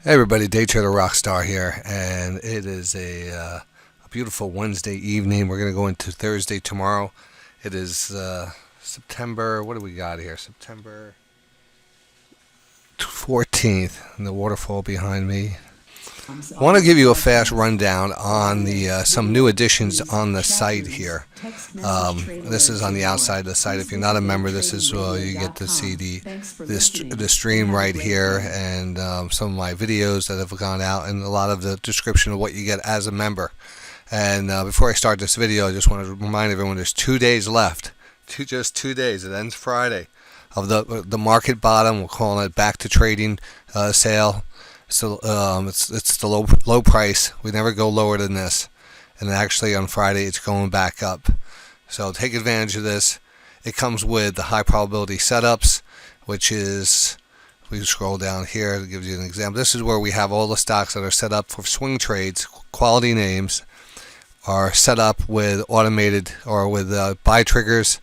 Hey everybody, DayTraderRockStar here, and it is a beautiful Wednesday evening. We're going to go into Thursday tomorrow. It is September, what do we got here? September 14th, and the waterfall behind me. I want to give you a fast rundown on the some new additions on the site here. This is on the outside of the site. If you're not a member, this is you get to see the stream right here, and some of my videos that have gone out, and a lot of the description of what you get as a member. And before I start this video, I just want to remind everyone there's 2 days left. Just 2 days. It ends Friday of the market bottom. We're calling it back to trading sale. So it's the low price. We never go lower than this, and actually on Friday it's going back up. So take advantage of this. It comes with the high probability setups, which is, we scroll down here, it gives you an example. This is where we have all the stocks that are set up for swing trades. Quality names are set up with automated or with buy triggers,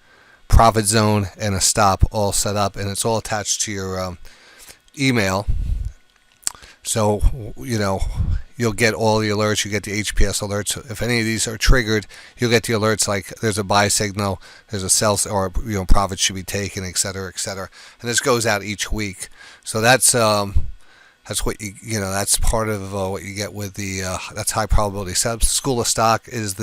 profit zone, and a stop all set up, and it's all attached to your email. So, you'll get all the alerts. You get the HPS alerts. If any of these are triggered, you'll get the alerts like there's a buy signal, there's a sell, or profit should be taken, etc., etc. And this goes out each week. So that's what that's part of what you get with the that's high probability setups. School of Stock is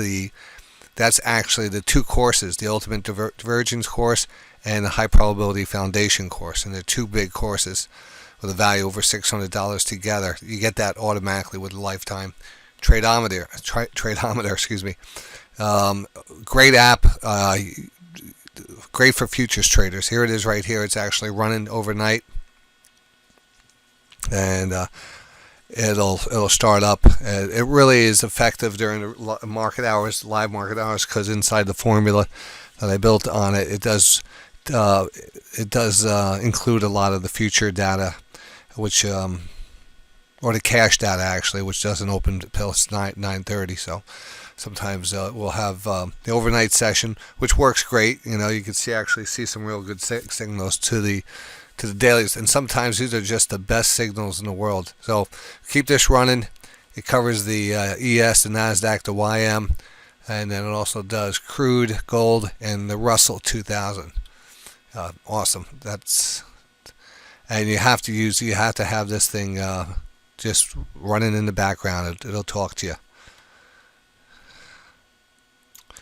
that's actually the two courses, the Ultimate Divergence course and the High Probability Foundation course, and they're two big courses with a value over $600 together. You get that automatically with a lifetime tradeometer. Excuse me. Great app. Great for futures traders. Here it is right here. It's actually running overnight, and it'll start up. It really is effective during the market hours, live market hours, because inside the formula that I built on it, it does include a lot of the future data, which or the cash data actually, which doesn't open until 9:30. So sometimes we'll have the overnight session, which works great. You can see some real good signals to the dailies, and sometimes these are just the best signals in the world. So keep this running. It covers the ES, the NASDAQ, the YM, and then it also does crude, gold, and the Russell 2000. Awesome. And you have to have this thing just running in the background. It'll talk to you.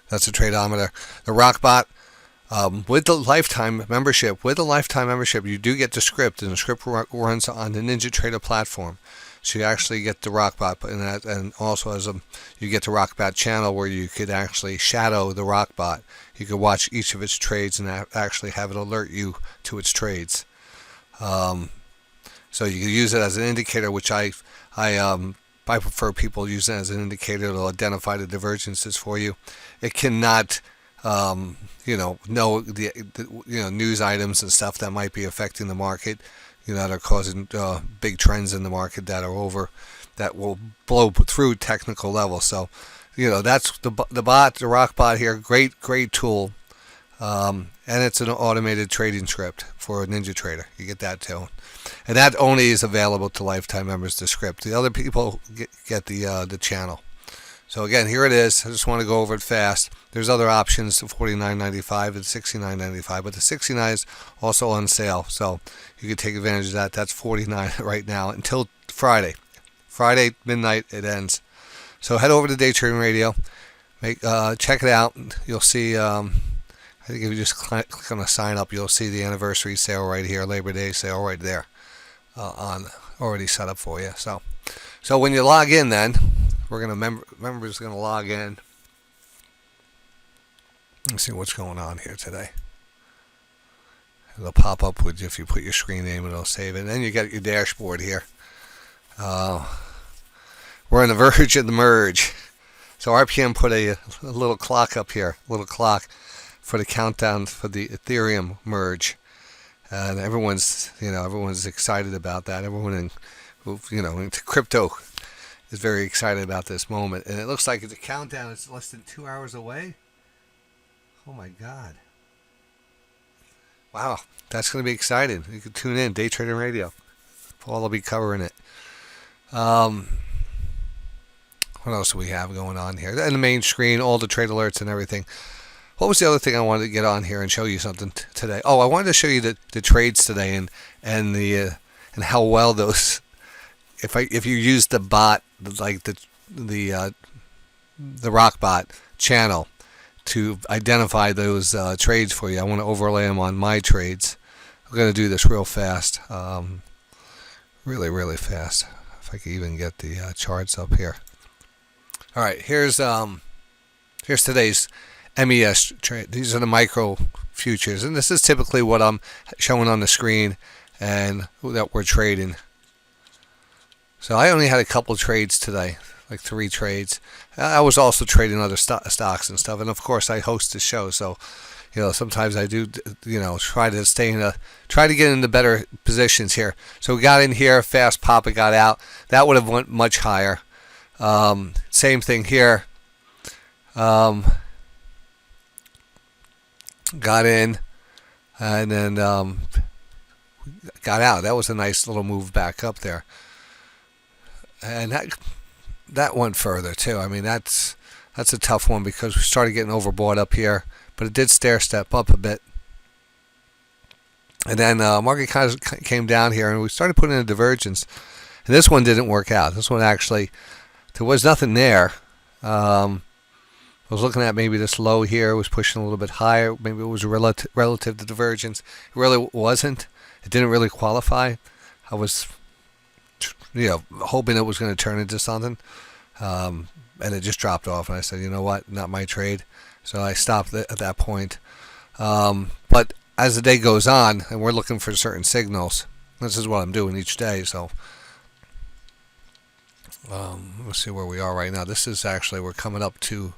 That's a tradeometer. The Rockbot, with the lifetime membership, you do get the script, and the script runs on the NinjaTrader platform. So you actually get the Rockbot, and also you get the Rockbot channel where you could actually shadow the Rockbot. You could watch each of its trades and actually have it alert you to its trades. So you can use it as an indicator, which I prefer people use it as an indicator to identify the divergences for you. It cannot, know the news items and stuff that might be affecting the market, that are causing big trends in the market that will blow through technical levels. So, that's the Rockbot here. Great tool. And it's an automated trading script for a NinjaTrader. You get that too. And that only is available to lifetime members, the script. The other people get the channel. So again, here it is. I just want to go over it fast. There's other options, $49.95 and $69.95, but the $69 is also on sale. So you can take advantage of that. That's $49 right now until Friday. Friday midnight it ends. So head over to Day Trading Radio. Check it out. You'll see. I think if you just click on the sign up, you'll see the anniversary sale right here, Labor Day sale right there, on already set up for you. So when you log in, then members gonna log in. Let's see what's going on here today. It'll pop up with you if you put your screen name, and it'll save it. And then you got your dashboard here. We're on the verge of the merge. So RPM put a little clock up here, for the countdown for the Ethereum merge, and everyone's excited about that. Everyone into crypto is very excited about this moment, and it looks like the countdown is less than 2 hours away. Oh my God! Wow, that's going to be exciting. You can tune in, Day Trading Radio. Paul will be covering it. What else do we have going on here? And the main screen, all the trade alerts and everything. What was the other thing I wanted to get on here and show you something today? Oh, I wanted to show you the trades today and the and how well those. If you use the bot, like the rock bot channel to identify those trades for you, I want to overlay them on my trades. I'm going to do this real fast, really fast. If I can even get the charts up here. All right, here's today's MES trade. These are the micro futures, and this is typically what I'm showing on the screen and that we're trading. So I only had a couple trades today, like 3 trades. I was also trading other stocks and stuff, and of course I host the show, so sometimes I do try to get into better positions here. So we got in here, fast pop, it got out. That would have went much higher. Same thing here. Got in and then got out. That was a nice little move back up there. And that went further too. I mean, that's a tough one because we started getting overbought up here, but it did stair step up a bit. And then market kind of came down here, and we started putting in a divergence. And this one didn't work out. This one actually, there was nothing there. I was looking at maybe this low here was pushing a little bit higher. Maybe it was relative to divergence. It really wasn't. It didn't really qualify. I was hoping it was going to turn into something, and it just dropped off. And I said, you know what, not my trade. So I stopped at that point. But as the day goes on, and we're looking for certain signals, this is what I'm doing each day. So let's see where we are right now. This is actually, we're coming up to,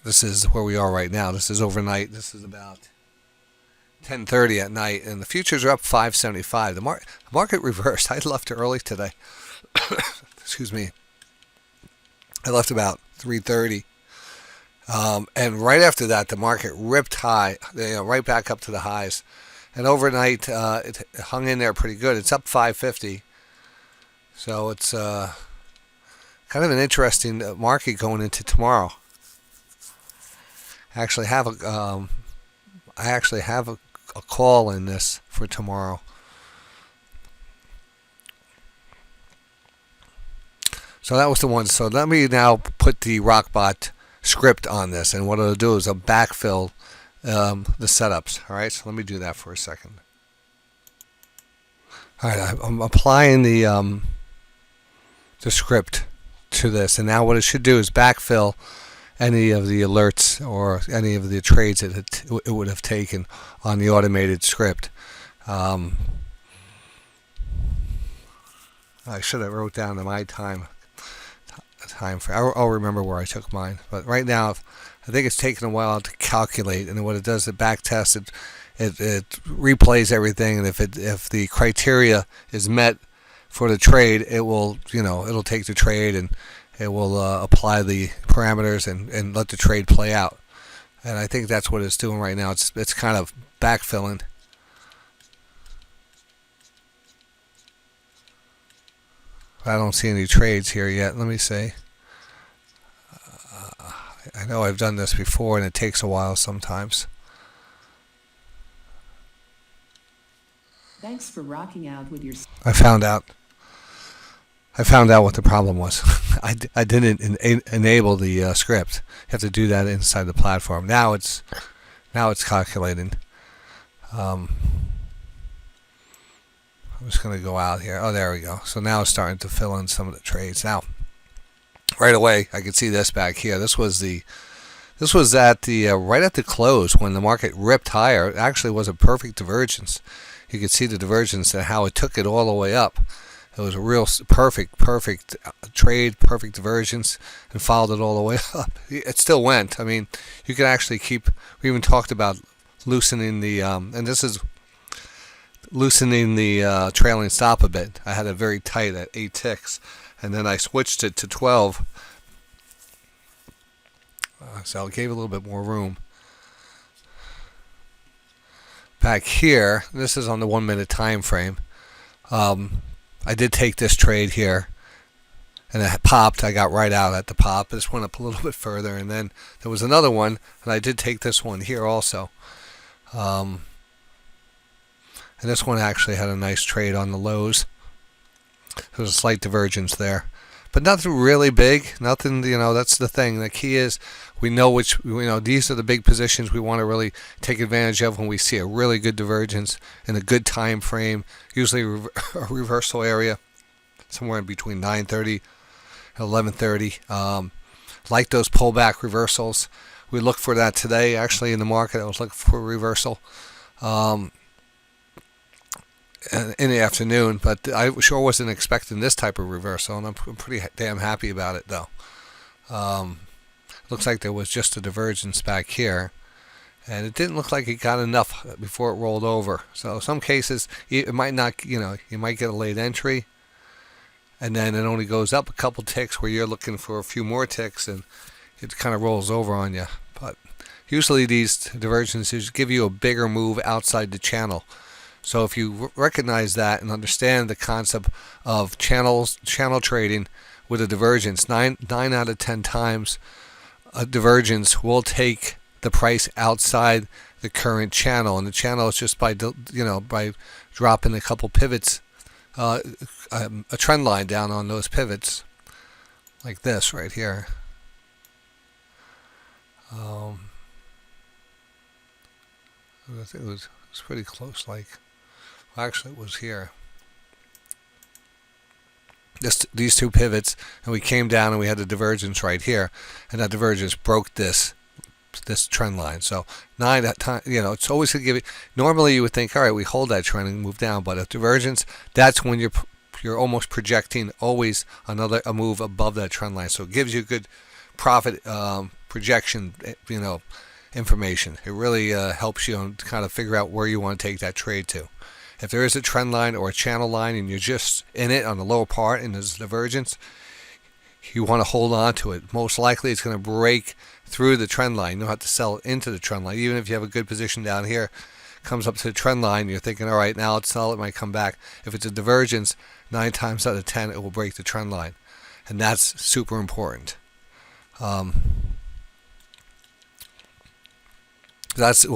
this is where we are right now. This is overnight. This is about 10:30 at night, and the futures are up 575. The market reversed. I left early today. Excuse me. I left about 3:30, and right after that, the market ripped high, right back up to the highs. And overnight, it hung in there pretty good. It's up 550, so it's kind of an interesting market going into tomorrow. I actually have a call in this for tomorrow. So that was the one. So let me now put the Rockbot script on this, and what it'll do is it'll backfill the setups. All right, so let me do that for a second. All right, I'm applying the script to this, and now what it should do is backfill any of the alerts or any of the trades that it would have taken on the automated script. I should have wrote down my time frame. I'll remember where I took mine. But right now, I think it's taken a while to calculate, and then what it does, it back tests it. It replays everything, and if the criteria is met for the trade, it will it'll take the trade and it will apply the parameters and let the trade play out. And I think that's what it's doing right now. It's kind of backfilling. I don't see any trades here yet. Let me see. I know I've done this before, and it takes a while sometimes. Thanks for rocking out with your. I found out what the problem was. I didn't enable the script. You have to do that inside the platform. Now it's calculating. I'm just going to go out here. Oh, there we go. So now it's starting to fill in some of the trades. Now, right away, I can see this back here. This was at the right at the close when the market ripped higher. It actually was a perfect divergence. You could see the divergence and how it took it all the way up. It was a real perfect trade, perfect divergence, and followed it all the way up. It still went. I mean, you could actually keep. We even talked about loosening the, and this is loosening the trailing stop a bit. I had it very tight at 8 ticks, and then I switched it to 12. So it gave a little bit more room. Back here, this is on the 1 minute time frame. I did take this trade here, and it popped. I got right out at the pop. This went up a little bit further, and then there was another one, and I did take this one here also. And this one actually had a nice trade on the lows. There was a slight divergence there, but nothing really big. Nothing, that's the thing. The key is we know these are the big positions we want to really take advantage of when we see a really good divergence in a good time frame, usually a reversal area somewhere in between 9:30 and 11:30. Like those pullback reversals. We looked for that today actually in the market. I was looking for a reversal in the afternoon, but I sure wasn't expecting this type of reversal, and I'm pretty damn happy about it though. Looks like there was just a divergence back here, and it didn't look like it got enough before it rolled over. So some cases it might not, you might get a late entry, and then it only goes up a couple ticks where you're looking for a few more ticks, and it kind of rolls over on you. But usually these divergences give you a bigger move outside the channel. So if you recognize that and understand the concept of channel trading with a divergence, 9 out of 10 times a divergence will take the price outside the current channel, and the channel is just by dropping a couple pivots, a trend line down on those pivots, like this right here. I think it was pretty close. Actually, it was here. These two pivots, and we came down and we had a divergence right here, and that divergence broke this trend line. So 9 at time, it's always going to give you. Normally, you would think, all right, we hold that trend and move down, but a divergence, that's when you're almost projecting always a move above that trend line. So it gives you a good profit projection, information. It really helps you kind of figure out where you want to take that trade to. If there is a trend line or a channel line and you're just in it on the lower part and there's a divergence, you want to hold on to it. Most likely it's going to break through the trend line. You don't have to sell into the trend line. Even if you have a good position down here, comes up to the trend line, you're thinking, all right, now let's sell, it might come back. If it's a divergence, 9 times out of 10 it will break the trend line. And that's super important. We'll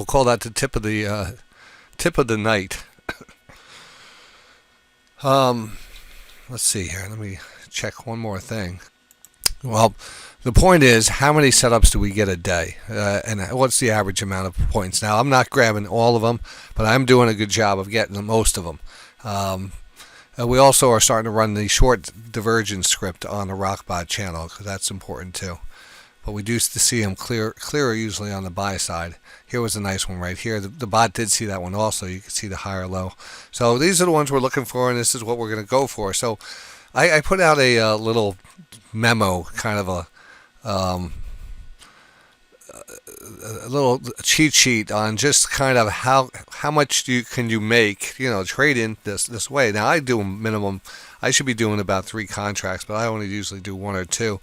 call that the tip of the night. Let's see here. Let me check one more thing. Well, the point is, how many setups do we get a day? And what's the average amount of points? Now, I'm not grabbing all of them, but I'm doing a good job of getting most of them. We also are starting to run the short divergence script on the Rockbot channel, because that's important too. But we do see them clearer usually on the buy side. Here was a nice one right here. The bot did see that one also. You can see the higher low. So these are the ones we're looking for, and this is what we're going to go for. So I put out a little memo, kind of a little cheat sheet on just kind of how much can you make, trade in this way. Now I do a minimum. I should be doing about 3 contracts, but I only usually do 1 or 2.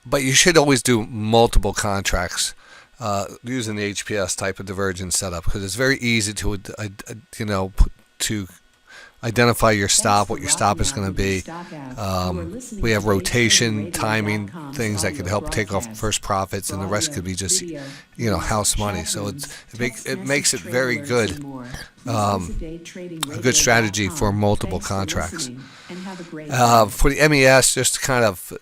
But you should always do multiple contracts using the HPS type of divergence setup, because it's very easy to identify your stop, what your stop is going to be. We have rotation, timing, things that could help take off first profits, and the rest could be just, house money. So it makes it very good, a good strategy for multiple contracts. For the MES,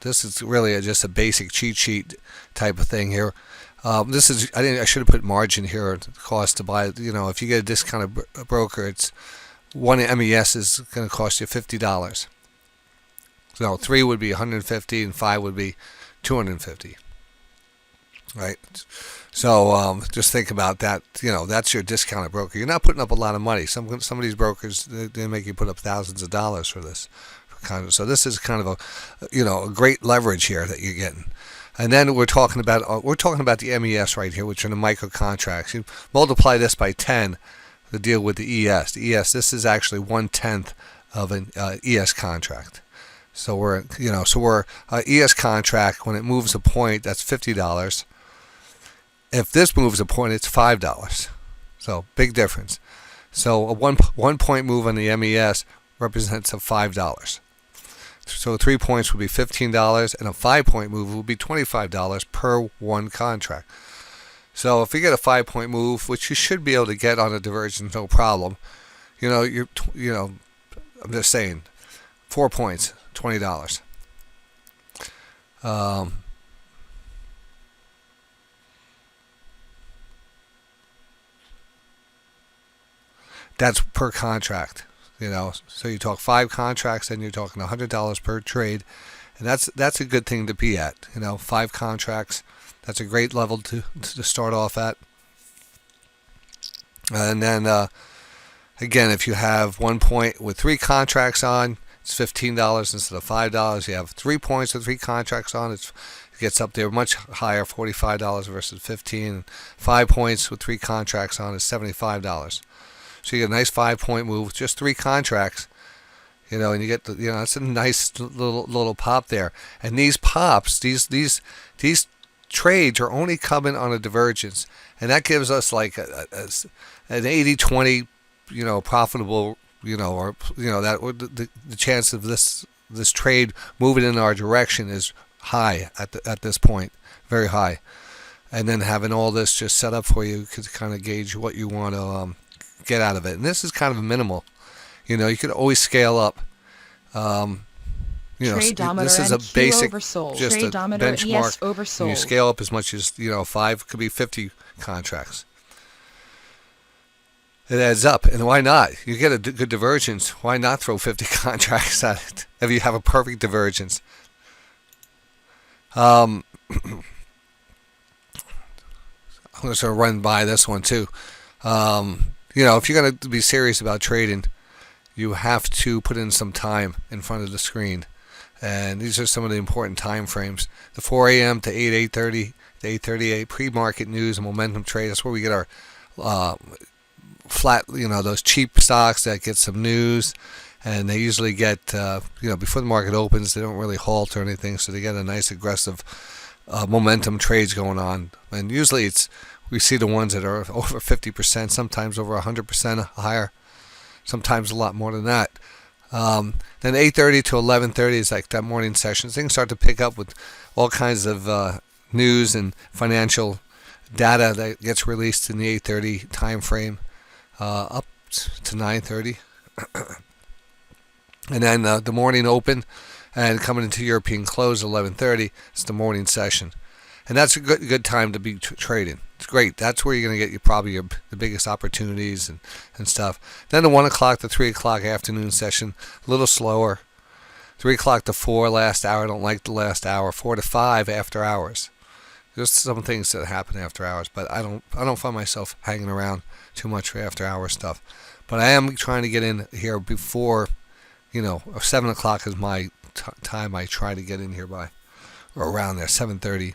this is really just a basic cheat sheet type of thing here. I should have put margin here, the cost to buy. If you get a discounted broker, it's one MES is going to cost you $50. So 3 would be $150, and 5 would be $250. Right? So just think about that. That's your discounted broker. You're not putting up a lot of money. Some of these brokers, they make you put up thousands of dollars for this. So this is kind of a great leverage here that you're getting. And then we're talking about the MES right here, which are the micro contracts. You multiply this by 10 to deal with the ES. The ES, this is actually 1/10 of an ES contract. So we're ES contract, when it moves a point, that's $50. If this moves a point, it's $5. So big difference. So a one point move on the MES represents a $5. So 3 points would be $15, and a 5-point move would be $25 per one contract. So if you get a 5-point move, which you should be able to get on a divergence, no problem. I'm just saying, 4 points, $20. That's per contract. So you talk 5 contracts, and you're talking $100 per trade, and that's a good thing to be at. 5 contracts, that's a great level to start off at. And then again, if you have 1 point with 3 contracts on, it's $15 instead of $5. You have 3 points with 3 contracts on, it gets up there much higher, $45 versus $15. 5 points with 3 contracts on is $75. So you get a nice 5-point move with just 3 contracts, and you get that's a nice little pop there. And these pops, these trades are only coming on a divergence, and that gives us like an 80-20, profitable, that the chance of this trade moving in our direction is high at this point, very high. And then having all this just set up for you to kind of gauge what you want to get out of it. And this is kind of minimal. You could always scale up. This is a basic, just a benchmark. And you scale up as much as 5, could be 50 contracts. It adds up, and why not? You get a good divergence. Why not throw 50 contracts at it if you have a perfect divergence? I'm just going to run by this one too. If you're going to be serious about trading, you have to put in some time in front of the screen. And these are some of the important time frames. The 4 a.m. to 8:30, to 8:38, pre-market news and momentum trade. That's where we get our flat, those cheap stocks that get some news. And they usually get, before the market opens, they don't really halt or anything. So they get a nice aggressive momentum trades going on. And usually we see the ones that are over 50%, sometimes over 100% higher, sometimes a lot more than that. Then 8:30 to 11:30 is like that morning session. Things start to pick up with all kinds of news and financial data that gets released in the 8:30 time frame up to 9:30. And then the morning open and coming into European close 11:30, it's the morning session. And that's a good time to be trading. It's great. That's where you're going to get the biggest opportunities and stuff. Then the 1 o'clock to 3 o'clock afternoon session, a little slower. 3 o'clock to 4 last hour. I don't like the last hour. 4 to 5 after hours. There's some things that happen after hours, but I don't find myself hanging around too much for after hour stuff. But I am trying to get in here before, 7 o'clock is my time I try to get in here by, or around there, 7:30.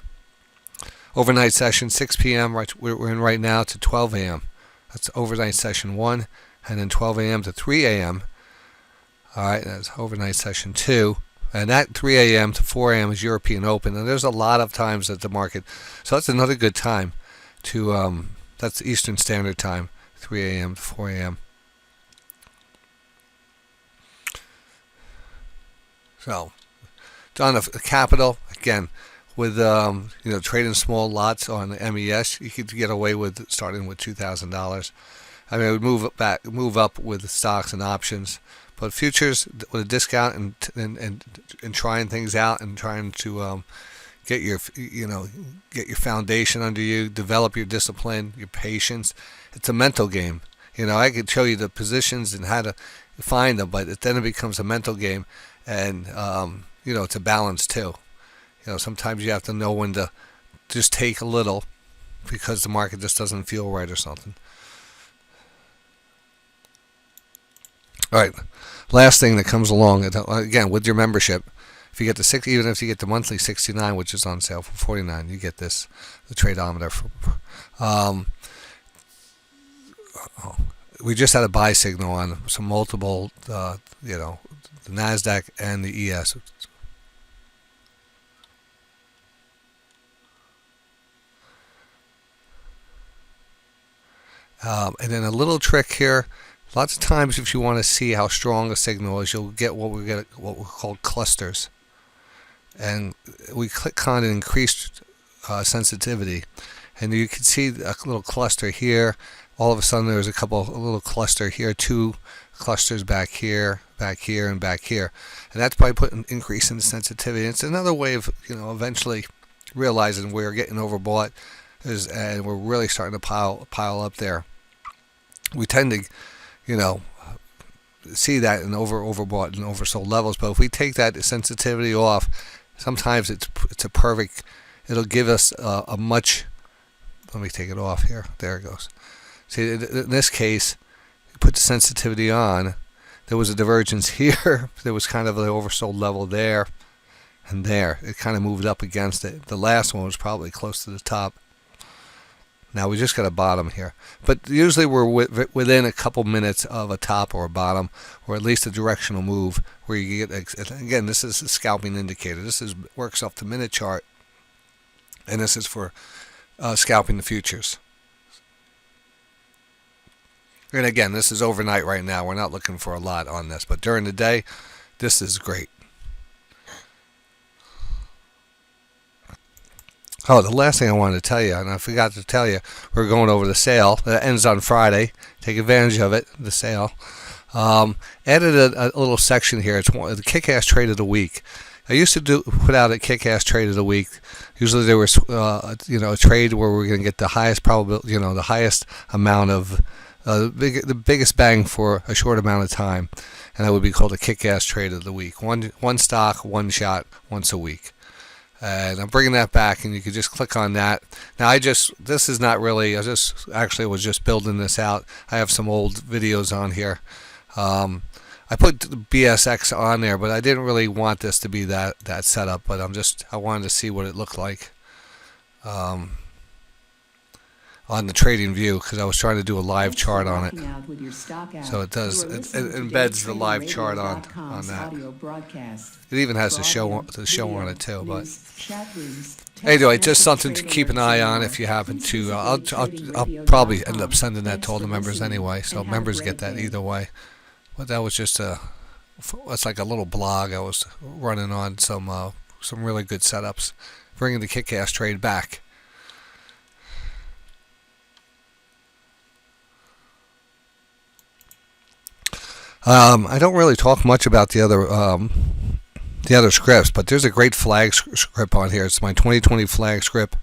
Overnight session, 6 p.m. We're in right now to 12 a.m. That's overnight session 1, and then 12 a.m. to 3 a.m. All right, that's overnight session 2. And that 3 a.m. to 4 a.m. is European Open, and there's a lot of times at the market. So that's another good time to, that's Eastern Standard Time, 3 a.m. to 4 a.m. So, on the capital, again, with trading small lots on the MES, you could get away with starting with $2,000. I mean, it would move up with stocks and options, but futures with a discount and trying things out and trying to get your foundation under you, develop your discipline, your patience. It's a mental game. I could show you the positions and how to find them, but then it becomes a mental game, and it's a balance too. Sometimes you have to know when to just take a little because the market just doesn't feel right or something. All right, last thing that comes along, again, with your membership, if you get the even if you get the monthly 69, which is on sale for $49, you get the tradeometer. We just had a buy signal on some multiple, the NASDAQ and the ES. And then a little trick here. Lots of times, if you want to see how strong a signal is, you'll get what we call clusters. And we click on increased sensitivity, and you can see a little cluster here. All of a sudden, there's a little cluster here, 2 clusters back here, and back here. And that's by putting increase in sensitivity. It's another way of eventually realizing we're getting overbought, and we're really starting to pile up there. We tend to see that in overbought and oversold levels, but if we take that sensitivity off, sometimes it's a perfect. It'll give us a much. Let me take it off here. There it goes. See, in this case, you put the sensitivity on. There was a divergence here. There was kind of an oversold level there, and there. It kind of moved up against it. The last one was probably close to the top. Now we just got a bottom here, but usually we're within a couple minutes of a top or a bottom, or at least a directional move where you get. Again, this is a scalping indicator. This works off the minute chart, and this is for scalping the futures. And again, this is overnight right now. We're not looking for a lot on this, but during the day, this is great. Oh, the last thing I wanted to tell you, and I forgot to tell you, we're going over the sale. That ends on Friday. Take advantage of it, the sale. Added a little section here. It's the kick-ass trade of the week. I used to put out a kick-ass trade of the week. Usually there was, a trade where we're going to get the highest probability, the highest amount of, the biggest bang for a short amount of time, and that would be called a kick-ass trade of the week. One stock, one shot, once a week. And I'm bringing that back, and you can just click on that. Now, this is not really, I was just building this out. I have some old videos on here. I put the BSX on there, but I didn't really want this to be that setup, but I wanted to see what it looked like on the trading view, because I was trying to do a live chart on it. So it does, it embeds the live chart on that. It even has the show on it too, but anyway, just something to keep an eye on if you happen to. I'll probably end up sending that to all the members anyway, so members get that either way. But that was just it's like a little blog I was running on some really good setups, bringing the kick-ass trade back. I don't really talk much about the other scripts, but there's a great flag script on here. It's my 2020 flag script.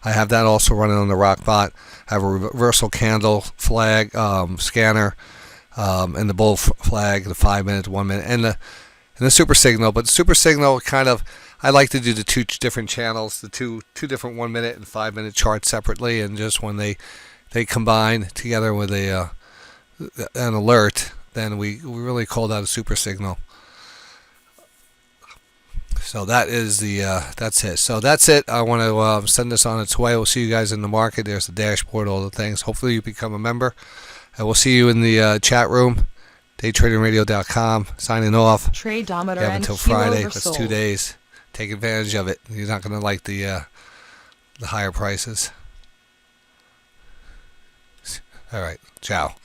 I have that also running on the Rockbot. I have a reversal candle flag scanner, and the bull flag, the 5 minute, 1 minute, and the super signal. But the super signal I like to do the 2 different channels, the two different 1 minute and 5 minute charts separately, and just when they combine together with an alert, then we really call that a super signal. So that is that's it. So that's it. I want to send this on its way. We'll see you guys in the market. There's the dashboard, all the things. Hopefully you become a member. And we'll see you in the chat room. DayTraderRadio.com. Signing off. Tradeometer you have until Friday. That's 2 days. Take advantage of it. You're not going to like the higher prices. All right. Ciao.